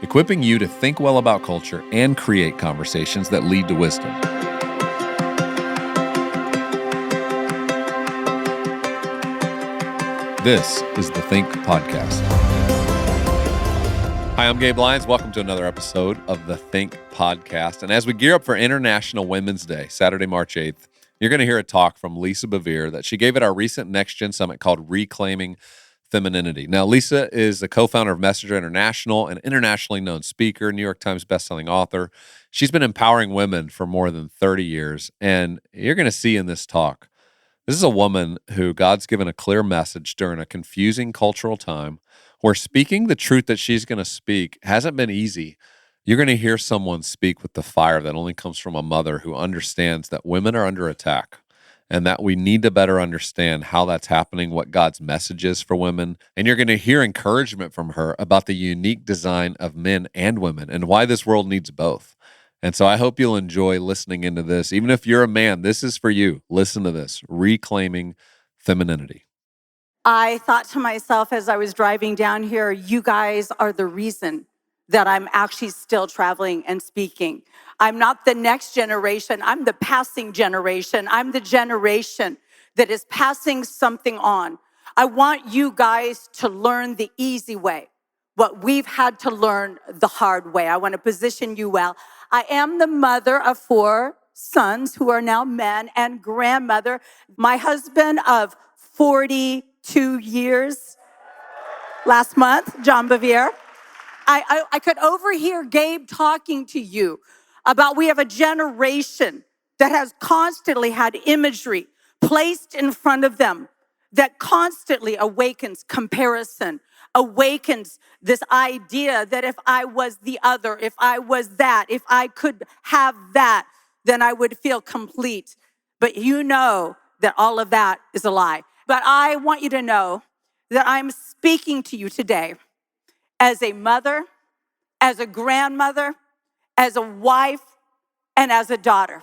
equipping you to think well about culture and create conversations that lead to wisdom. This is the THINQ podcast. Hi, I'm Gabe Lyons. Welcome to another episode of the THINQ podcast. And as we gear up for International Women's Day, Saturday, March 8th, you're going to hear a talk from Lisa Bevere that she gave at our recent Next Gen Summit called Reclaiming Femininity. Now, Lisa is the co-founder of Messenger International, an internationally known speaker, New York Times bestselling author. She's been empowering women for more than 30 years. And you're going to see in this talk, this is a woman who God's given a clear message during a confusing cultural time where speaking the truth that she's going to speak hasn't been easy. You're going to hear someone speak with the fire that only comes from a mother who understands that women are under attack and that we need to better understand how that's happening, what God's message is for women. And you're going to hear encouragement from her about the unique design of men and women and why this world needs both. And so I hope you'll enjoy listening into this. Even if you're a man, this is for you. Listen to this, Reclaiming Femininity. I thought to myself as I was driving down here, you guys are the reason that I'm actually still traveling and speaking. I'm not the next generation. I'm the passing generation. I'm the generation that is passing something on. I want you guys to learn the easy way, what we've had to learn the hard way. I want to position you well. I am the mother of 4 sons who are now men and grandmother. My husband of 42 years last month, John Bevere. I could overhear Gabe talking to you about we have a generation that has constantly had imagery placed in front of them that constantly awakens comparison, awakens this idea that if I was the other, if I was that, if I could have that, then I would feel complete. But you know that all of that is a lie. But I want you to know that I'm speaking to you today as a mother, as a grandmother, as a wife, and as a daughter.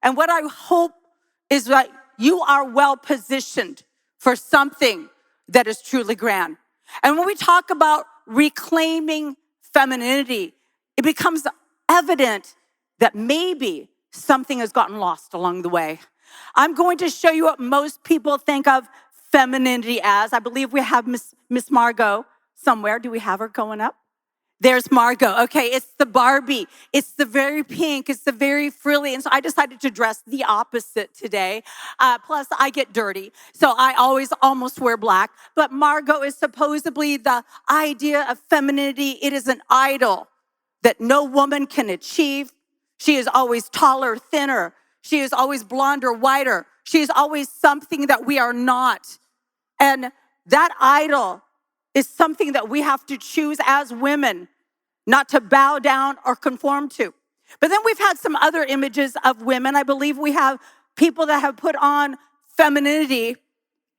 And what I hope is that you are well positioned for something that is truly grand. And when we talk about reclaiming femininity, it becomes evident that maybe something has gotten lost along the way. I'm going to show you what most people think of femininity as. I believe we have Miss Margot somewhere. Do we have her going up? There's Margot. Okay, it's the Barbie. It's the very pink. It's the very frilly. And so I decided to dress the opposite today. Plus, I get dirty, so I always almost wear black. But Margot is supposedly the idea of femininity. It is an idol that no woman can achieve. She is always taller, thinner. She is always blonder, whiter. She is always something that we are not. And that idol is something that we have to choose as women not to bow down or conform to. But then we've had some other images of women. I believe we have people that have put on femininity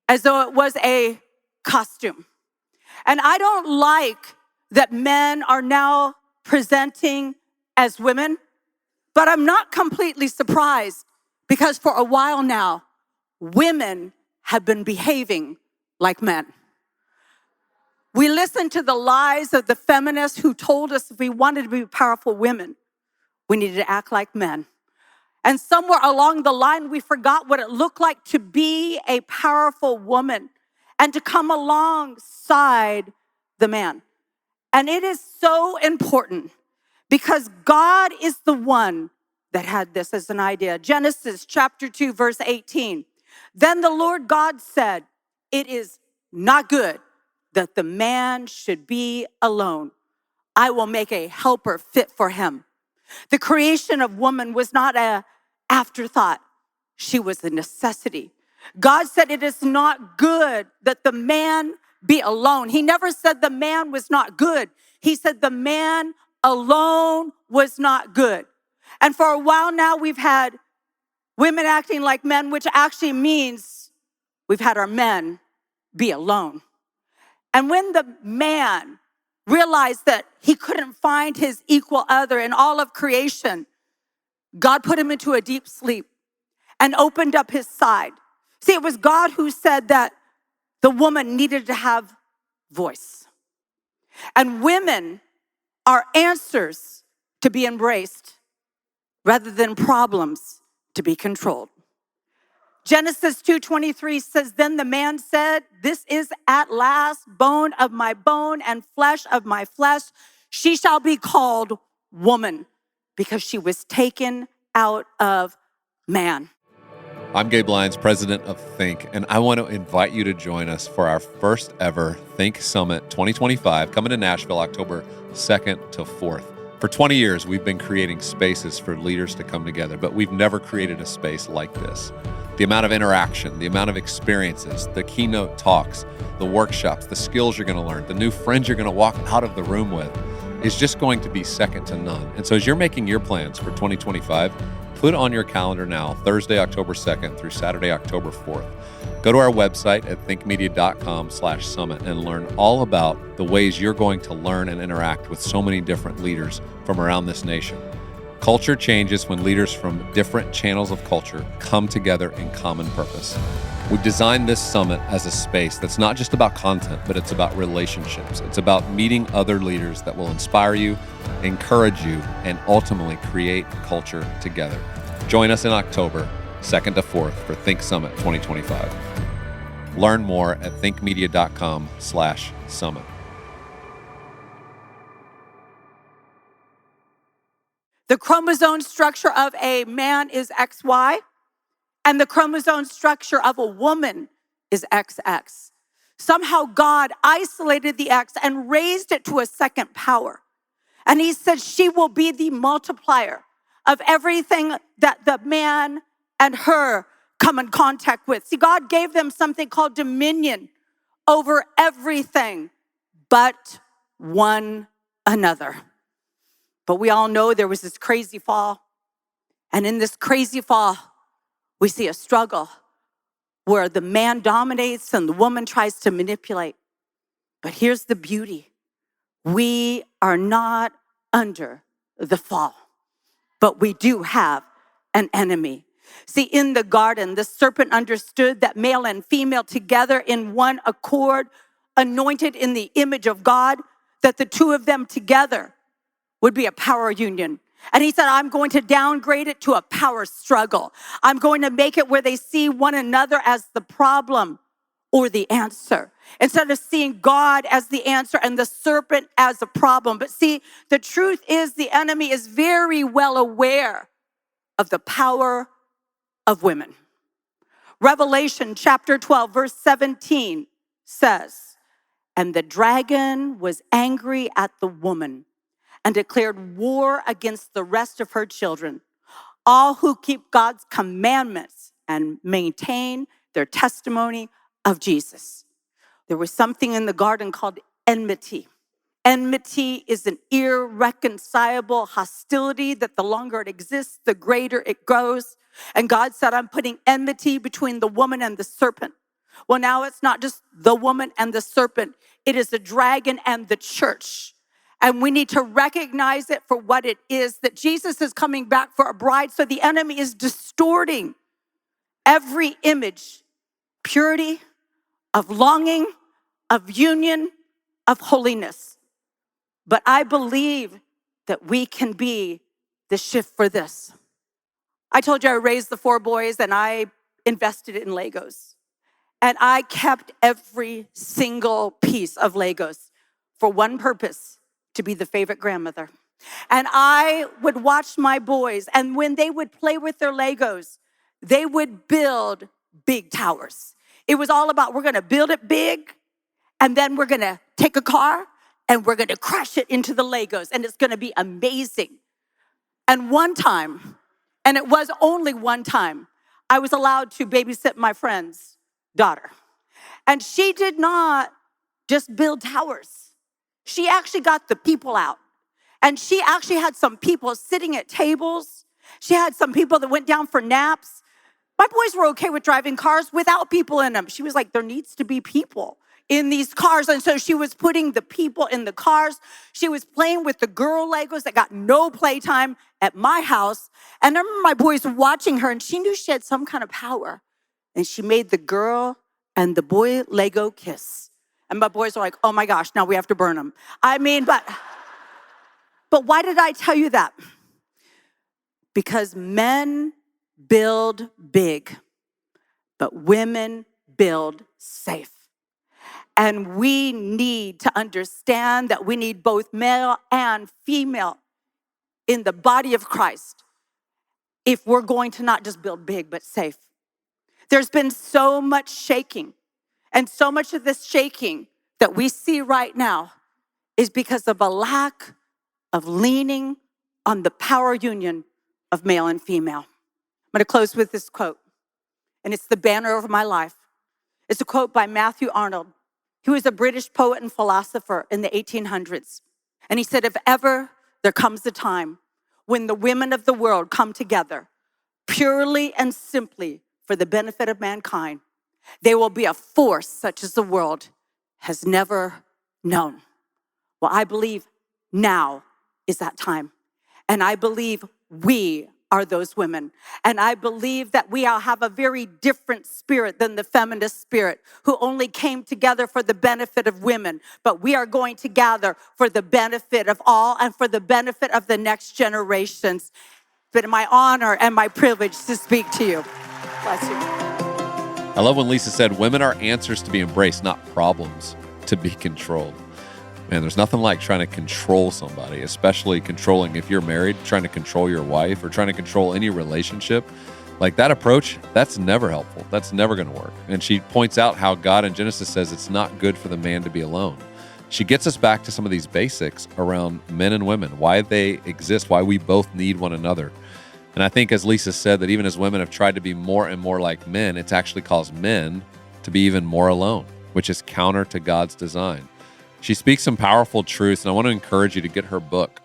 as though it was a costume. And I don't like that men are now presenting as women, but I'm not completely surprised because for a while now, women have been behaving like men. We listened to the lies of the feminists who told us if we wanted to be powerful women, we needed to act like men. And somewhere along the line, we forgot what it looked like to be a powerful woman and to come alongside the man. And it is so important because God is the one that had this as an idea. Genesis chapter 2, verse 18. Then the Lord God said, "It is not good that the man should be alone. I will make a helper fit for him." The creation of woman was not an afterthought. She was a necessity. God said it is not good that the man be alone. He never said the man was not good. He said the man alone was not good. And for a while now, we've had women acting like men, which actually means we've had our men be alone. And when the man realized that he couldn't find his equal other in all of creation, God put him into a deep sleep and opened up his side. See, it was God who said that the woman needed to have voice. And women are answers to be embraced rather than problems to be controlled. Genesis 2:23 says, then the man said, this is at last bone of my bone and flesh of my flesh. She shall be called woman because she was taken out of man. I'm Gabe Lyons, president of THINQ, and I want to invite you to join us for our first ever THINQ Summit 2025, coming to Nashville October 2nd to 4th. For 20 years, we've been creating spaces for leaders to come together, but we've never created a space like this. The amount of interaction, the amount of experiences, the keynote talks, the workshops, the skills you're going to learn, the new friends you're going to walk out of the room with is just going to be second to none. And so as you're making your plans for 2025, put on your calendar now, Thursday, October 2nd through Saturday, October 4th. Go to our website at thinkmedia.com/summit and learn all about the ways you're going to learn and interact with so many different leaders from around this nation. Culture changes when leaders from different channels of culture come together in common purpose. We've designed this summit as a space that's not just about content, but it's about relationships. It's about meeting other leaders that will inspire you, encourage you, and ultimately create culture together. Join us in October 2nd to 4th for THINQ Summit 2025. Learn more at thinkmedia.com/summit. The chromosome structure of a man is XY, and the chromosome structure of a woman is XX. Somehow God isolated the X and raised it to a second power. And he said she will be the multiplier of everything that the man and her come in contact with. See, God gave them something called dominion over everything but one another. But we all know there was this crazy fall. And in this crazy fall, we see a struggle where the man dominates and the woman tries to manipulate. But here's the beauty. We are not under the fall, but we do have an enemy. See, in the garden, the serpent understood that male and female together in one accord, anointed in the image of God, that the two of them together would be a power union. And he said, I'm going to downgrade it to a power struggle. I'm going to make it where they see one another as the problem or the answer, instead of seeing God as the answer and the serpent as a problem. But see, the truth is the enemy is very well aware of the power of women. Revelation chapter 12, verse 17 says, and the dragon was angry at the woman and declared war against the rest of her children, all who keep God's commandments and maintain their testimony of Jesus. There was something in the garden called enmity. Enmity is an irreconcilable hostility that the longer it exists, the greater it grows. And God said, I'm putting enmity between the woman and the serpent. Well, now it's not just the woman and the serpent. It is the dragon and the church. And we need to recognize it for what it is, that Jesus is coming back for a bride. So the enemy is distorting every image, purity, of longing, of union, of holiness. But I believe that we can be the shift for this. I told you I raised the 4 boys and I invested in Legos. And I kept every single piece of Legos for one purpose, to be the favorite grandmother. And I would watch my boys, and when they would play with their Legos, they would build big towers. It was all about, we're gonna build it big, and then we're gonna take a car, and we're gonna crash it into the Legos, and it's gonna be amazing. And one time, and it was only one time, I was allowed to babysit my friend's daughter. And she did not just build towers. She actually got the people out. And she actually had some people sitting at tables. She had some people that went down for naps. My boys were okay with driving cars without people in them. She was like, there needs to be people in these cars. And so she was putting the people in the cars. She was playing with the girl Legos that got no playtime at my house. And I remember my boys watching her, and she knew she had some kind of power. And she made the girl and the boy Lego kiss. And my boys were like, oh my gosh, now we have to burn them. I mean, but But why did I tell you that? Because men build big, but women build safe. And we need to understand that we need both male and female in the body of Christ if we're going to not just build big, but safe. There's been so much shaking, and so much of this shaking that we see right now is because of a lack of leaning on the power union of male and female. I'm going to close with this quote, and it's the banner over my life. It's a quote by Matthew Arnold. He was a British poet and philosopher in the 1800s. And he said, if ever there comes a time when the women of the world come together purely and simply for the benefit of mankind, they will be a force such as the world has never known. Well, I believe now is that time. And I believe we are those women. And I believe that we all have a very different spirit than the feminist spirit who only came together for the benefit of women. But we are going to gather for the benefit of all and for the benefit of the next generations. But my honor and my privilege to speak to you. Bless you. I love when Lisa said, women are answers to be embraced, not problems to be controlled. Man, there's nothing like trying to control somebody, especially controlling if you're married, trying to control your wife or trying to control any relationship. Like that approach, that's never helpful. That's never going to work. And she points out how God in Genesis says it's not good for the man to be alone. She gets us back to some of these basics around men and women, why they exist, why we both need one another. And I think, as Lisa said, that even as women have tried to be more and more like men, it's actually caused men to be even more alone, which is counter to God's design. She speaks some powerful truths, and I want to encourage you to get her book,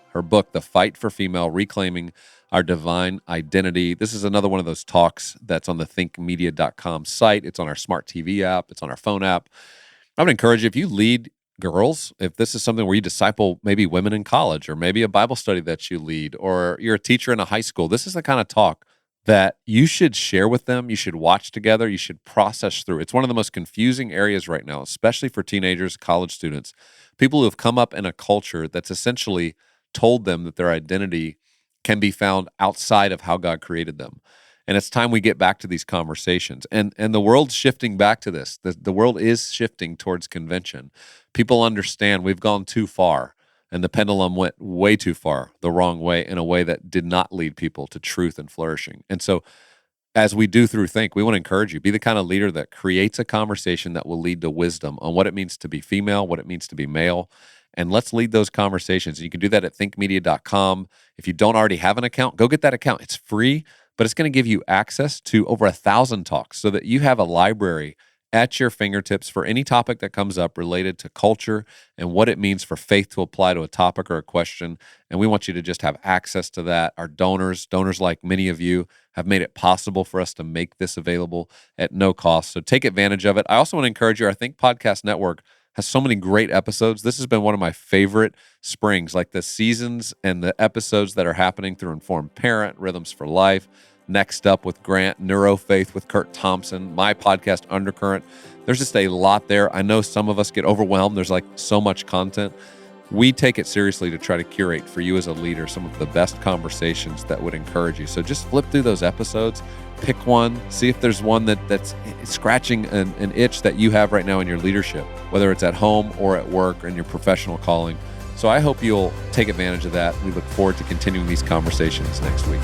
The Fight for Female, Reclaiming Our Divine Identity. This is another one of those talks that's on the thinkmedia.com site. It's on our smart TV app. It's on our phone app. I would encourage you, if you lead girls, if this is something where you disciple maybe women in college or maybe a Bible study that you lead, or you're a teacher in a high school, this is the kind of talk that you should share with them, you should watch together, you should process through. It's one of the most confusing areas right now, especially for teenagers, college students, people who have come up in a culture that's essentially told them that their identity can be found outside of how God created them. And it's time we get back to these conversations. And the world's shifting back to this. The world is shifting towards convention. People understand we've gone too far. And the pendulum went way too far, the wrong way, in a way that did not lead people to truth and flourishing. And so as we do through THINQ, we want to encourage you, be the kind of leader that creates a conversation that will lead to wisdom on what it means to be female, what it means to be male. And let's lead those conversations. You can do that at thinkmedia.com. If you don't already have an account, go get that account. It's free, but it's going to give you access to over 1,000 talks so that you have a library at your fingertips for any topic that comes up related to culture and what it means for faith to apply to a topic or a question. And we want you to just have access to that. Our donors like many of you, have made it possible for us to make this available at no cost. So take advantage of it. I also want to encourage you, our THINQ Podcast Network has so many great episodes. This has been one of my favorite springs, like the seasons and the episodes that are happening through Informed Parent, Rhythms for Life, Next Up with Grant, Neurofaith with Kurt Thompson, my podcast Undercurrent. There's just a lot there. I know some of us get overwhelmed. There's like so much content. We take it seriously to try to curate for you as a leader some of the best conversations that would encourage you. So just flip through those episodes, pick one, see if there's one that's scratching an itch that you have right now in your leadership, whether it's at home or at work or in your professional calling. So I hope you'll take advantage of that. We look forward to continuing these conversations next week.